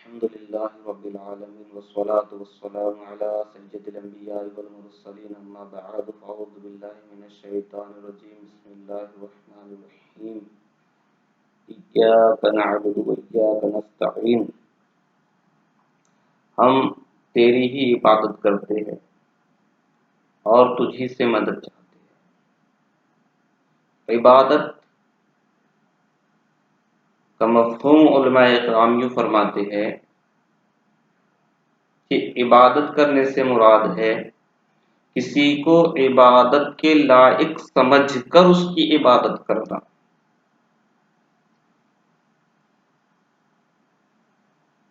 الحمد لله رب العالمين والصلاة والسلام على سيد الأنبياء والمرسلين أما بعد فأعوذ بالله من الشيطان الرجيم بسم الله الرحمن الرحيم إياك نعبد وإياك نستعين ہم تیری ہی عبادت کرتے ہیں اور تجھی سے مدد چاہتے ہیں۔ عبادت کا مفہوم علماء اکرام یوں فرماتے ہیں کہ عبادت کرنے سے مراد ہے کسی کو عبادت کے لائق سمجھ کر اس کی عبادت کرنا۔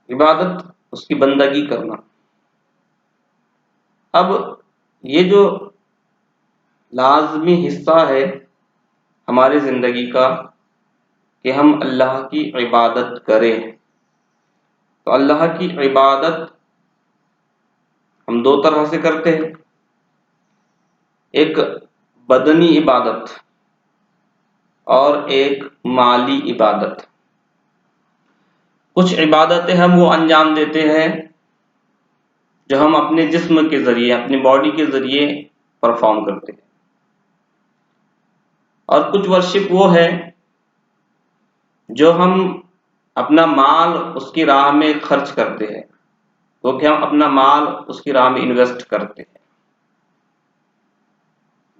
عبادت اس کی بندگی کرنا۔ اب یہ جو لازمی حصہ ہے ہماری زندگی کا کہ ہم اللہ کی عبادت کریں، تو اللہ کی عبادت ہم دو طرح سے کرتے ہیں، ایک بدنی عبادت اور ایک مالی عبادت۔ کچھ عبادتیں ہم وہ انجام دیتے ہیں جو ہم اپنے جسم کے ذریعے، اپنی باڈی کے ذریعے پرفارم کرتے ہیں، اور کچھ ورشپ وہ ہے جو ہم اپنا مال اس کی راہ میں خرچ کرتے ہیں، وہ کہ ہم اپنا مال اس کی راہ میں انویسٹ کرتے ہیں۔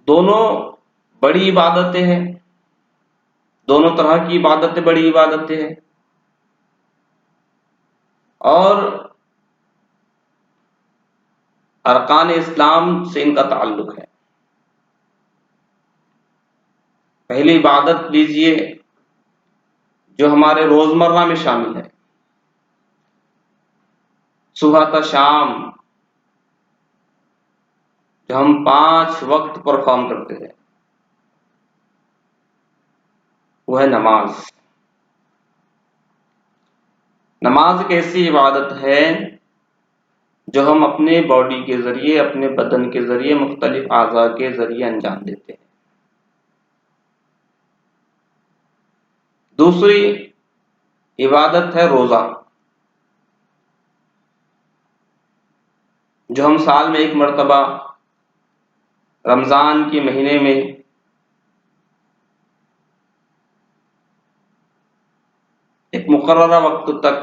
دونوں بڑی عبادتیں ہیں، دونوں طرح کی عبادتیں بڑی عبادتیں ہیں، اور ارکان اسلام سے ان کا تعلق ہے۔ پہلی عبادت لیجئے جو ہمارے روزمرہ میں شامل ہے، صبح تا شام جو ہم 5 وقت پرفارم کرتے ہیں، وہ ہے نماز۔ نماز ایک ایسی عبادت ہے جو ہم اپنے باڈی کے ذریعے، اپنے بدن کے ذریعے، مختلف اعضاء کے ذریعے انجام دیتے ہیں۔ دوسری عبادت ہے روزہ، جو ہم سال میں ایک مرتبہ رمضان کے مہینے میں ایک مقررہ وقت تک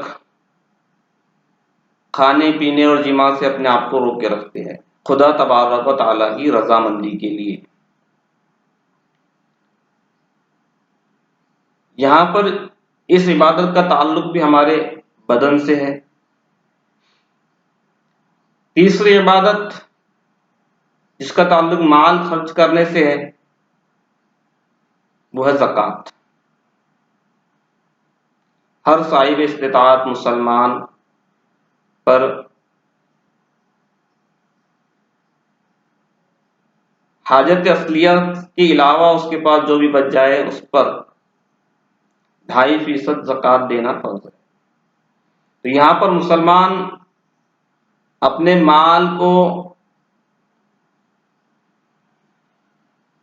کھانے پینے اور جماع سے اپنے آپ کو روک کے رکھتے ہیں، خدا تبارک و تعالیٰ کی رضامندی کے لیے۔ یہاں پر اس عبادت کا تعلق بھی ہمارے بدن سے ہے۔ تیسری عبادت جس کا تعلق مال خرچ کرنے سے ہے، وہ ہے زکوٰۃ۔ ہر صاحب استطاعت مسلمان پر حاجت اصلیہ کے علاوہ اس کے پاس جو بھی بچ جائے اس پر 2.5% زکوٰۃ دینا فرض ہے۔ تو یہاں پر مسلمان اپنے مال کو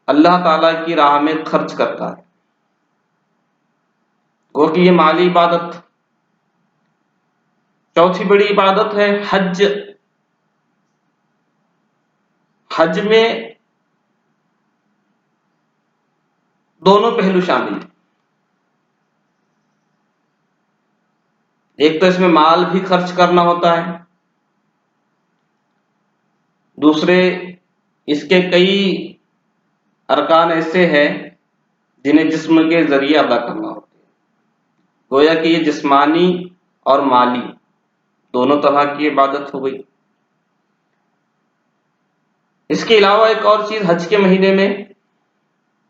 اللہ تعالیٰ کی راہ میں خرچ کرتا ہے، گو کہ یہ مالی عبادت۔ چوتھی بڑی عبادت ہے حج۔ حج میں دونوں پہلو شامل ہیں، ایک تو اس میں مال بھی خرچ کرنا ہوتا ہے، دوسرے اس کے کئی ارکان ایسے ہیں جنہیں جسم کے ذریعے ادا کرنا ہوتا ہے، گویا کہ یہ جسمانی اور مالی دونوں طرح کی عبادت ہو گئی۔ اس کے علاوہ ایک اور چیز حج کے مہینے میں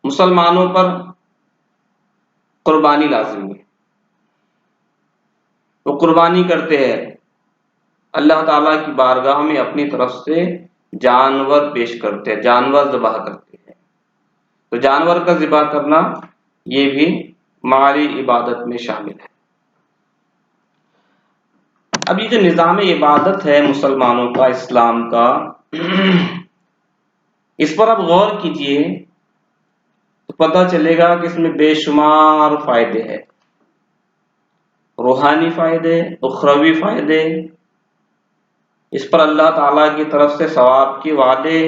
مسلمانوں پر قربانی لازم ہے۔ وہ قربانی کرتے ہیں، اللہ تعالیٰ کی بارگاہ میں اپنی طرف سے جانور پیش کرتے ہیں، جانور ذبح کرتے ہیں۔ تو جانور کا ذبح کرنا یہ بھی مالی عبادت میں شامل ہے۔ اب یہ جو نظام عبادت ہے مسلمانوں کا، اسلام کا، اس پر آپ غور کیجئے تو پتہ چلے گا کہ اس میں بے شمار فائدے ہیں۔ روحانی فائدے، اخروی فائدے، اس پر اللہ تعالیٰ کی طرف سے ثواب کے وعدے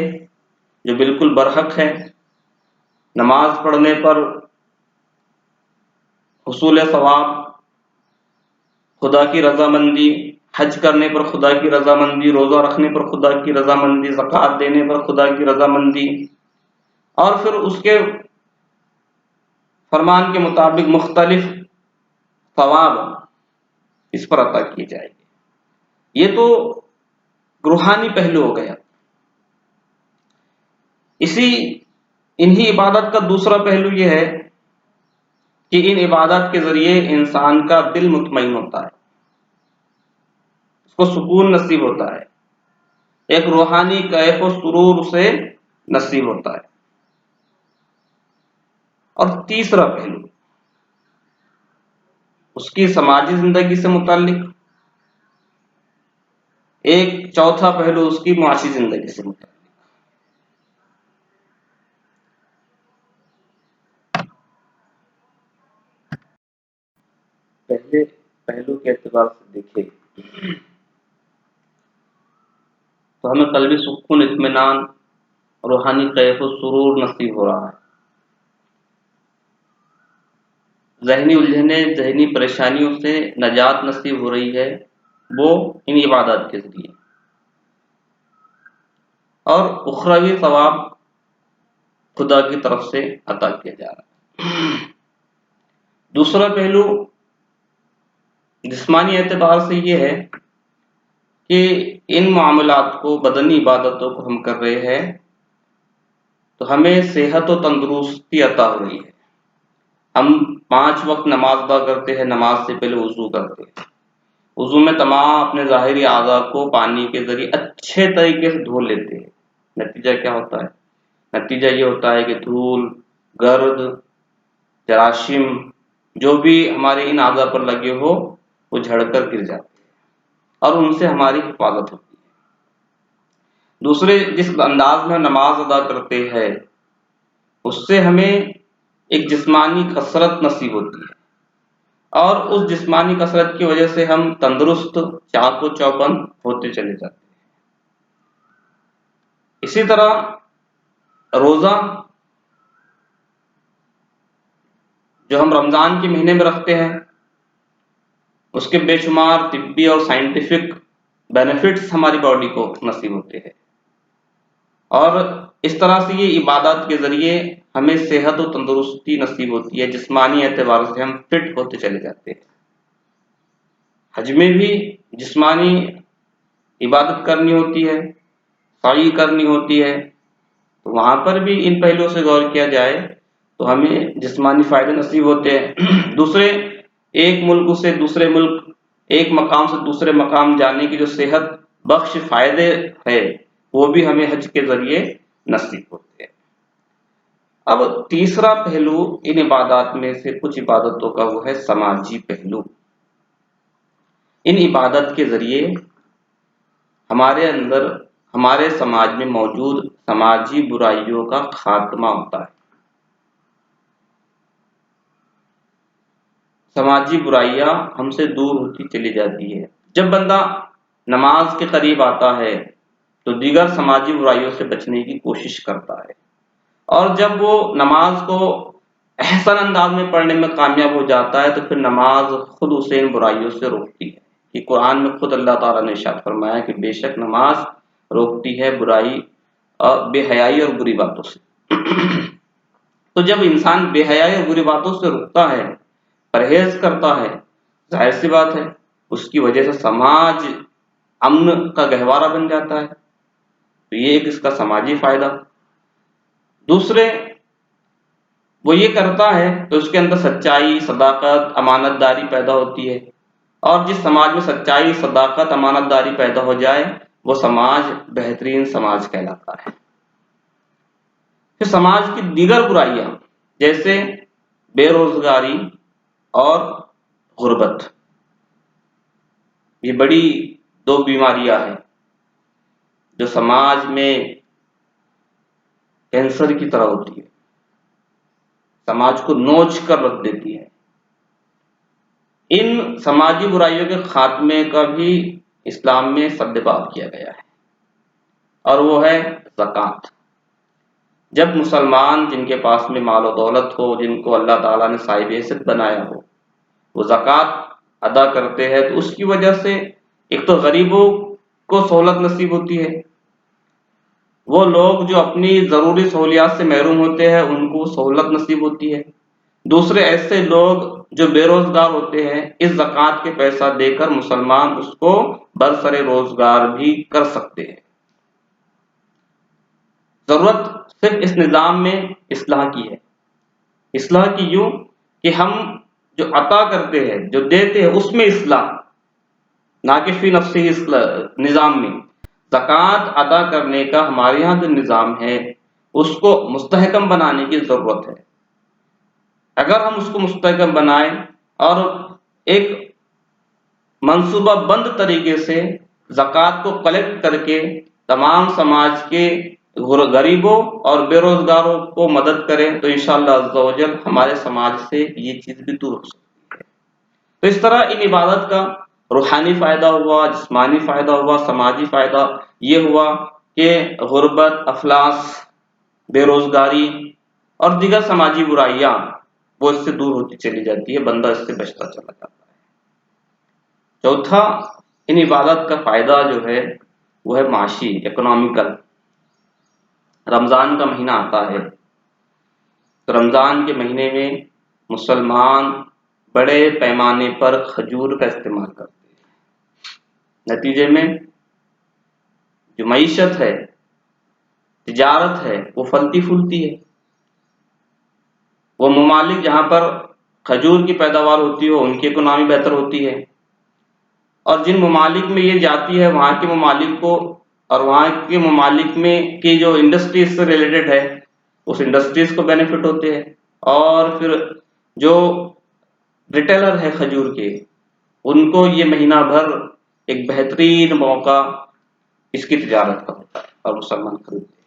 جو بالکل برحق ہے، نماز پڑھنے پر حصول ثواب، خدا کی رضامندی، حج کرنے پر خدا کی رضامندی، روزہ رکھنے پر خدا کی رضامندی، زکوٰۃ دینے پر خدا کی رضامندی، اور پھر اس کے فرمان کے مطابق مختلف ثواب اس پر عطا کیے جائیں گے۔ یہ تو روحانی پہلو ہو گیا۔ انہی عبادت کا دوسرا پہلو یہ ہے کہ ان عبادت کے ذریعے انسان کا دل مطمئن ہوتا ہے، اس کو سکون نصیب ہوتا ہے، ایک روحانی کیف و سرور سے نصیب ہوتا ہے۔ اور تیسرا پہلو اس کی سماجی زندگی سے متعلق، ایک چوتھا پہلو اس کی معاشی زندگی سے متعلق۔ پہلے پہلو کے اعتبار سے دیکھیں تو ہمیں قلبی سکون، اطمینان، روحانی کیف و سرور نصیب ہو رہا ہے، ذہنی الجھنیں، ذہنی پریشانیوں سے نجات نصیب ہو رہی ہے، وہ ان عبادات کے ذریعے، اور اخروی ثواب خدا کی طرف سے عطا کیا جا رہا ہے۔ دوسرا پہلو جسمانی اعتبار سے یہ ہے کہ ان معاملات کو، بدنی عبادتوں کو ہم کر رہے ہیں تو ہمیں صحت و تندرستی عطا ہو رہی ہے۔ ہم 5 وقت نماز ادا کرتے ہیں، نماز سے پہلے وضو کرتے ہیں، وضو میں تمام اپنے ظاہری اعضاء کو پانی کے ذریعے اچھے طریقے سے دھو لیتے ہیں۔ نتیجہ کیا ہوتا ہے؟ نتیجہ یہ ہوتا ہے کہ دھول، گرد، جراثیم جو بھی ہمارے ان اعضاء پر لگے ہو وہ جھڑ کر گر جاتے ہیں اور ان سے ہماری حفاظت ہوتی ہے۔ دوسرے، جس انداز میں نماز ادا کرتے ہیں اس سے ہمیں ایک جسمانی کثرت نصیب ہوتی ہے، اور اس جسمانی کثرت کی وجہ سے ہم تندرست، چاق و چوبند ہوتے چلے جاتے ہیں۔ اسی طرح روزہ جو ہم رمضان کے مہینے میں رکھتے ہیں، اس کے بے شمار طبی اور سائنٹیفک بینیفٹس ہماری باڈی کو نصیب ہوتے ہیں، اور اس طرح سے یہ عبادات کے ذریعے ہمیں صحت و تندرستی نصیب ہوتی ہے، جسمانی اعتبار سے ہم فٹ ہوتے چلے جاتے ہیں۔ حج میں بھی جسمانی عبادت کرنی ہوتی ہے، سعی کرنی ہوتی ہے، تو وہاں پر بھی ان پہلوؤں سے غور کیا جائے تو ہمیں جسمانی فائدے نصیب ہوتے ہیں۔ دوسرے، ایک ملک سے دوسرے ملک، ایک مقام سے دوسرے مقام جانے کی جو صحت بخش فائدے ہے وہ بھی ہمیں حج کے ذریعے نصیب ہوتے ہیں۔ اب تیسرا پہلو ان عبادات میں سے کچھ عبادتوں کا وہ ہے سماجی پہلو۔ ان عبادت کے ذریعے ہمارے اندر، ہمارے سماج میں موجود سماجی برائیوں کا خاتمہ ہوتا ہے۔ سماجی برائیاں ہم سے دور ہوتی چلی جاتی ہے۔ جب بندہ نماز کے قریب آتا ہے تو دیگر سماجی برائیوں سے بچنے کی کوشش کرتا ہے، اور جب وہ نماز کو احسن انداز میں پڑھنے میں کامیاب ہو جاتا ہے تو پھر نماز خود اسے ان برائیوں سے روکتی ہے۔ کہ قرآن میں خود اللہ تعالیٰ نے ارشاد فرمایا کہ بے شک نماز روکتی ہے برائی اور بے حیائی اور بری باتوں سے۔ تو جب انسان بے حیائی اور بری باتوں سے رکتا ہے، پرہیز کرتا ہے، ظاہر سی بات ہے اس کی وجہ سے سماج امن کا گہوارہ بن جاتا ہے، تو یہ ایک اس کا سماجی فائدہ۔ دوسرے، وہ یہ کرتا ہے تو اس کے اندر سچائی، صداقت، امانت داری پیدا ہوتی ہے، اور جس سماج میں سچائی، صداقت، امانت داری پیدا ہو جائے وہ سماج بہترین سماج کہلاتا ہے۔ پھر سماج کی دیگر برائیاں جیسے بے روزگاری اور غربت، یہ بڑی 2 بیماریاں ہیں جو سماج میں کینسر کی طرح ہوتی ہے، سماج کو نوچ کر رکھ دیتی ہے۔ ان سماجی برائیوں کے خاتمے کا بھی اسلام میں سدباب کیا گیا ہے، اور وہ ہے زکوٰۃ۔ جب مسلمان جن کے پاس میں مال و دولت ہو، جن کو اللہ تعالیٰ نے صاحب حیثیت بنایا ہو، وہ زکوٰۃ ادا کرتے ہیں تو اس کی وجہ سے ایک تو غریبوں کو سہولت نصیب ہوتی ہے، وہ لوگ جو اپنی ضروری سہولیات سے محروم ہوتے ہیں ان کو سہولت نصیب ہوتی ہے، دوسرے ایسے لوگ جو بے روزگار ہوتے ہیں اس زکوٰۃ کے پیسہ دے کر مسلمان اس کو برسر روزگار بھی کر سکتے ہیں۔ ضرورت صرف اس نظام میں اصلاح کی ہے، اصلاح کی یوں کہ ہم جو عطا کرتے ہیں، جو دیتے ہیں، اس میں اصلاح، نہ کہ فی نفسی نظام میں۔ زکوٰۃ ادا کرنے کا ہمارے یہاں جو نظام ہے اس کو مستحکم بنانے کی ضرورت ہے۔ اگر ہم اس کو مستحکم بنائیں اور ایک منصوبہ بند طریقے سے زکوٰۃ کو کلیکٹ کر کے تمام سماج کے غریبوں اور بے روزگاروں کو مدد کریں تو انشاءاللہ عز و جل ہمارے سماج سے یہ چیز بھی دور ہو سکتی ہے۔ تو اس طرح ان عبادت کا روحانی فائدہ ہوا، جسمانی فائدہ ہوا، سماجی فائدہ یہ ہوا کہ غربت، افلاس، بے روزگاری اور دیگر سماجی برائیاں وہ اس سے دور ہوتی چلی جاتی ہے، بندہ اس سے بچتا چلا جاتا ہے۔ چوتھا، ان عبادت کا فائدہ جو ہے وہ ہے معاشی، اکنامیکل۔ رمضان کا مہینہ آتا ہے تو رمضان کے مہینے میں مسلمان بڑے پیمانے پر کھجور کا استعمال کرتے ہیں، نتیجے میں جو معیشت ہے، تجارت ہے، وہ پھلتی پھولتی ہے۔ وہ ممالک جہاں پر کھجور کی پیداوار ہوتی ہے ان کی اکنامی بہتر ہوتی ہے، اور جن ممالک میں یہ جاتی ہے وہاں کے ممالک کو اور وہاں کے ممالک میں کی جو انڈسٹریز سے ریلیٹڈ ہے اس انڈسٹریز کو بینیفٹ ہوتے ہیں، اور پھر جو ریٹیلر ہے کھجور کے ان کو یہ مہینہ بھر ایک بہترین موقع اس کی تجارت کا ہوتا ہے اور مسلمان خریدتے ہیں۔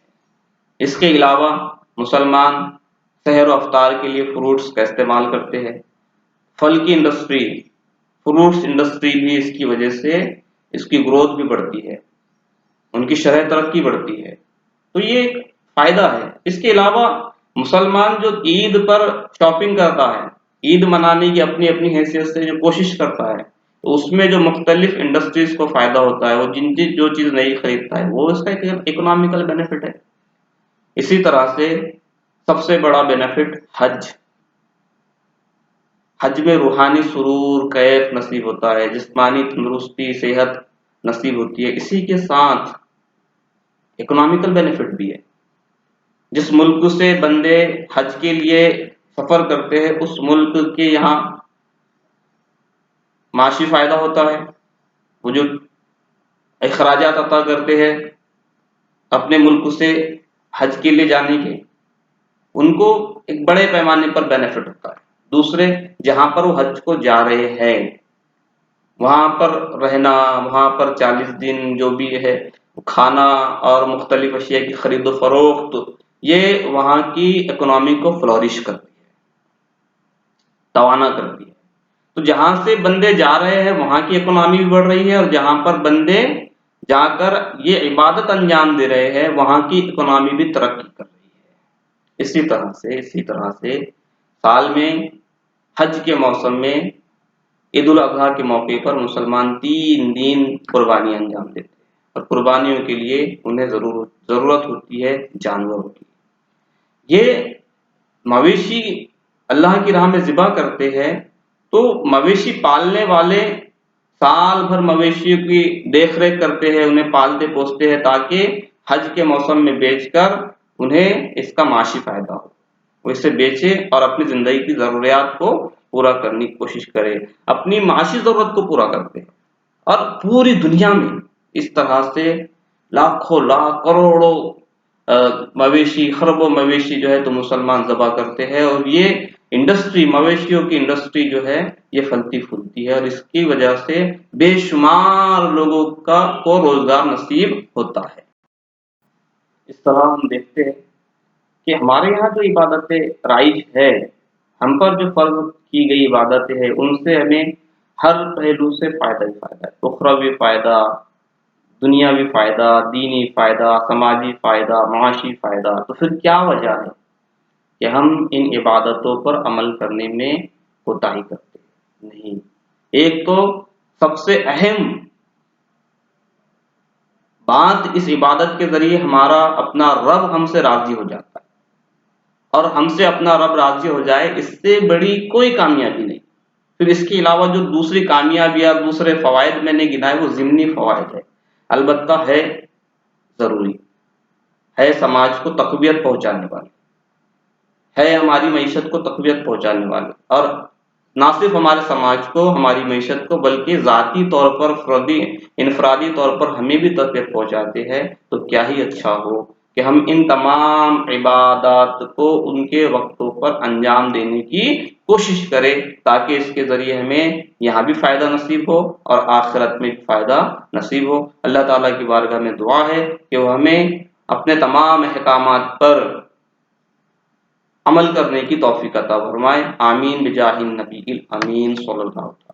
اس کے علاوہ مسلمان سحر و افطار کے لیے فروٹس کا استعمال کرتے ہیں، پھل کی انڈسٹری، فروٹس انڈسٹری بھی اس کی وجہ سے اس کی گروتھ بھی بڑھتی ہے، ان کی شرح ترقی بڑھتی ہے، تو یہ ایک فائدہ ہے۔ اس کے علاوہ مسلمان جو عید پر شاپنگ کرتا ہے، عید منانے کی اپنی اپنی حیثیت سے جو کوشش کرتا ہے تو اس میں جو مختلف انڈسٹریز کو فائدہ ہوتا ہے، وہ جو چیز نہیں خریدتا ہے وہ اس کا اکنامیکل بینیفٹ ہے۔ اسی طرح سے سب سے بڑا بینیفٹ حج میں روحانی سرور، کیف نصیب ہوتا ہے، جسمانی تندرستی، صحت نصیب ہوتی ہے، اسی کے ساتھ اکنامیکل بینیفٹ بھی ہے۔ جس ملک سے بندے حج کے لیے سفر کرتے ہیں اس ملک کے یہاں معاشی فائدہ ہوتا ہے، وہ جو اخراجات عطا کرتے ہیں اپنے ملک سے حج کے لیے جانے کے، ان کو ایک بڑے پیمانے پر بینیفٹ ہوتا ہے۔ دوسرے جہاں پر وہ حج کو جا رہے ہیں وہاں پر رہنا، وہاں پر 40 دن جو بھی ہے کھانا اور مختلف اشیاء کی خرید و فروخت، یہ وہاں کی اکنامی کو فلورش کرتی ہے، توانا کرتی ہے۔ تو جہاں سے بندے جا رہے ہیں وہاں کی اکنامی بھی بڑھ رہی ہے، اور جہاں پر بندے جا کر یہ عبادت انجام دے رہے ہیں وہاں کی اکنامی بھی ترقی کر رہی ہے۔ اسی طرح سے سال میں حج کے موسم میں عید الاضحیٰ کے موقع پر مسلمان 3 دن قربانی انجام دیتے ہیں، اور قربانیوں کے لیے انہیں ضرورت ہوتی ہے جانوروں کی۔ یہ مویشی اللہ کی راہ میں ذبح کرتے ہیں تو مویشی پالنے والے سال بھر مویشیوں کی دیکھ ریکھ کرتے ہیں، انہیں پالتے پوستے ہیں تاکہ حج کے موسم میں بیچ کر انہیں اس کا معاشی فائدہ ہو، وہ اسے بیچے اور اپنی زندگی کی ضروریات کو پورا کرنے کی کوشش کرے، اپنی معاشی ضرورت کو پورا کرتے ہیں۔ اور پوری دنیا میں اس طرح سے لاکھوں لاکھ کروڑوں مویشی، خربوں مویشی جو ہے تو مسلمان ذبح کرتے ہیں، اور یہ انڈسٹری، مویشیوں کی انڈسٹری جو ہے یہ پھلتی پھولتی ہے، اور اس کی وجہ سے بے شمار لوگوں کو روزگار نصیب ہوتا ہے۔ اس طرح ہم دیکھتے ہیں کہ ہمارے یہاں جو عبادتیں رائج ہے، ہم پر جو فرض کی گئی عبادتیں ہیں ان سے ہمیں ہر پہلو سے فائدہ ہی فائدہ ہے، اخروی فائدہ، دنیاوی فائدہ، دینی فائدہ، سماجی فائدہ، معاشی فائدہ۔ تو پھر کیا وجہ ہے کہ ہم ان عبادتوں پر عمل کرنے میں کوتاہی کرتے ہیں؟ نہیں، ایک تو سب سے اہم بات، اس عبادت کے ذریعے ہمارا اپنا رب ہم سے راضی ہو جاتا ہے، اور ہم سے اپنا رب راضی ہو جائے اس سے بڑی کوئی کامیابی نہیں۔ پھر اس کے علاوہ جو دوسری کامیابیاں، دوسرے فوائد میں نے گنائے وہ ضمنی فوائد ہے، البتہ ہے ضروری، ہے سماج کو تقویت پہنچانے والے، ہے ہماری معیشت کو تقویت پہنچانے والے، اور نہ صرف ہمارے سماج کو، ہماری معیشت کو، بلکہ ذاتی طور پر، انفرادی طور پر ہمیں بھی تقویت پہنچاتے ہیں۔ تو کیا ہی اچھا ہو کہ ہم ان تمام عبادات کو ان کے وقتوں پر انجام دینے کی کوشش کریں، تاکہ اس کے ذریعے ہمیں یہاں بھی فائدہ نصیب ہو اور آخرت میں بھی فائدہ نصیب ہو۔ اللہ تعالیٰ کی بارگاہ میں دعا ہے کہ وہ ہمیں اپنے تمام احکامات پر عمل کرنے کی توفیق عطا فرمائے۔ آمین بجاہ النبی الامین صلی اللہ علیہ وسلم۔